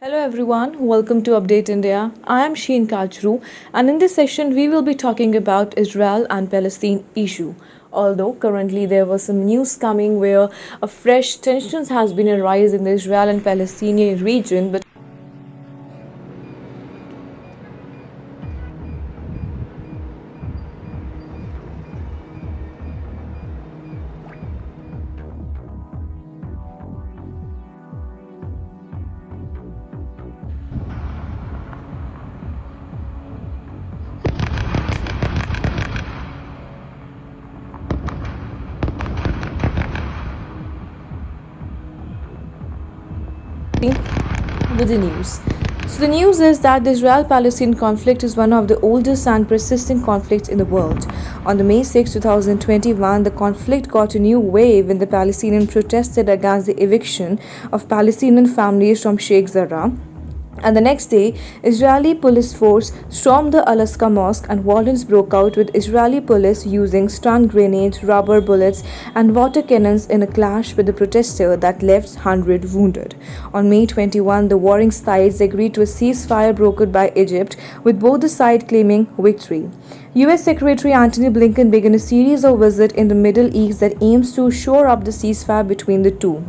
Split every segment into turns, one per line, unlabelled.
Hello everyone, welcome to Update India. I am Sheen Kachru, and in this session we will be talking about Israel and Palestine issue. Although currently there was some news coming where a fresh tensions has been arise in the Israel and Palestinian region, but with the news. So, the news is that the Israel Palestine conflict is one of the oldest and persistent conflicts in the world. On the May 6, 2021, the conflict got a new wave when the Palestinians protested against the eviction of Palestinian families from Sheikh Jarrah. And the next day, Israeli police force stormed the Al-Aqsa Mosque and violence broke out with Israeli police using stun grenades, rubber bullets and water cannons in a clash with the protester that left 100 wounded. On May 21, the warring sides agreed to a ceasefire brokered by Egypt, with both the sides claiming victory. US Secretary Antony Blinken began a series of visits in the Middle East that aims to shore up the ceasefire between the two.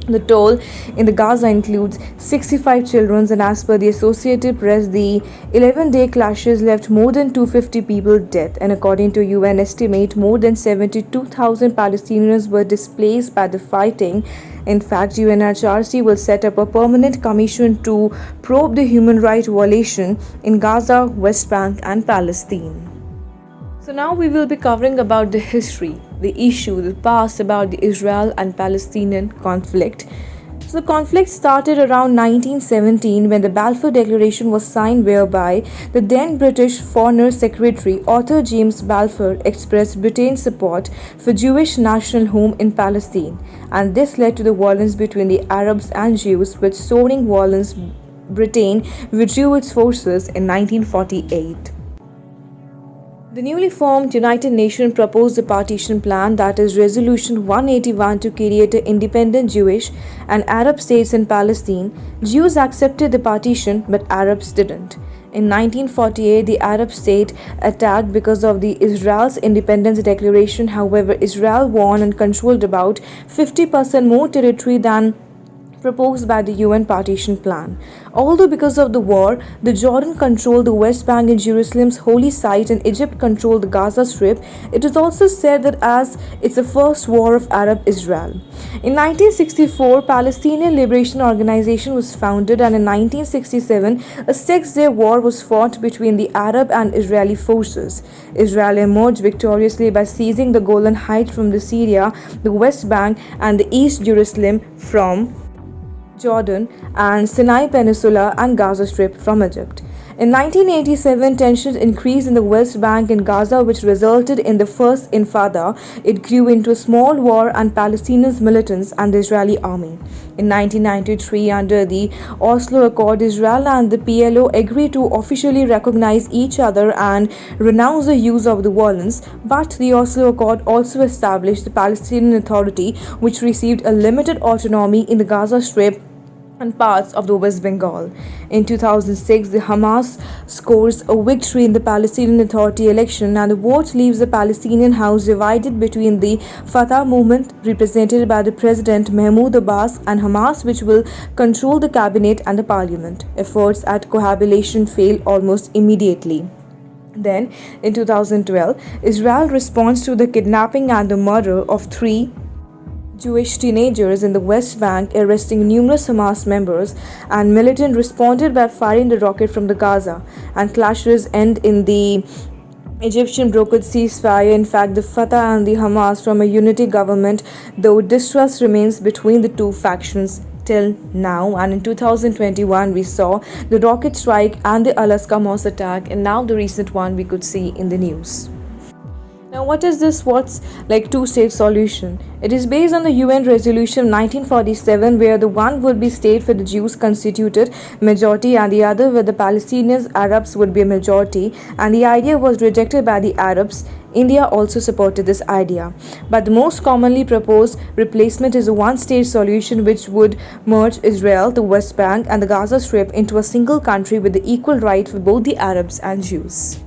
The toll in the Gaza includes 65 children, and as per the Associated Press, the 11-day clashes left more than 250 people dead. And according to UN estimate, more than 72,000 Palestinians were displaced by the fighting. In fact, UNHRC will set up a permanent commission to probe the human rights violation in Gaza, West Bank, and Palestine. So now we will be covering about the history, the issue, the past about the Israel and Palestinian conflict. So the conflict started around 1917 when the Balfour Declaration was signed, whereby the then British Foreign Secretary Arthur James Balfour expressed Britain's support for Jewish national home in Palestine, and this led to the violence between the Arabs and Jews, with soaring violence. Britain withdrew its forces in 1948. The newly formed United Nations proposed a partition plan, that is Resolution 181, to create independent Jewish and Arab states in Palestine. Jews accepted the partition, but Arabs didn't. In 1948, the Arab state attacked because of the Israel's independence declaration. However, Israel won and controlled about 50% more territory than proposed by the UN partition plan. Although because of the war, the Jordan controlled the West Bank and Jerusalem's holy site, and Egypt controlled the Gaza Strip, it is also said that as it's the first war of Arab-Israel. In 1964, Palestinian Liberation Organization was founded, and in 1967, a six-day war was fought between the Arab and Israeli forces. Israel emerged victoriously by seizing the Golan Heights from the Syria, the West Bank, and the East Jerusalem from Jordan, and Sinai Peninsula and Gaza Strip from Egypt. In 1987, tensions increased in the West Bank and Gaza, which resulted in the First Intifada. It grew into a small war and Palestinian militants and the Israeli army. In 1993, under the Oslo Accord, Israel and the PLO agreed to officially recognize each other and renounce the use of the violence, but the Oslo Accord also established the Palestinian Authority, which received a limited autonomy in the Gaza Strip and parts of the West Bengal. In 2006, the Hamas scores a victory in the Palestinian Authority election, and the vote leaves the Palestinian House divided between the Fatah movement, represented by the President Mahmoud Abbas, and Hamas, which will control the cabinet and the parliament. Efforts at cohabitation fail almost immediately. Then, in 2012, Israel responds to the kidnapping and the murder of three Jewish teenagers in the West Bank, arresting numerous Hamas members, and militants responded by firing the rocket from the Gaza, and clashes end in the Egyptian brokered ceasefire. In fact, the Fatah and the Hamas form a unity government, though distrust remains between the two factions till now. And in 2021, we saw the rocket strike and the Al-Aqsa Mosque attack, and now the recent one we could see in the news. Now, what is this? What's like two-state solution? It is based on the UN resolution 1947, where the one would be state for the Jews constituted majority and the other where the Palestinians Arabs would be a majority, and the idea was rejected by the Arabs. India also supported this idea. But the most commonly proposed replacement is a one state solution which would merge Israel, the West Bank, and the Gaza Strip into a single country with the equal right for both the Arabs and Jews.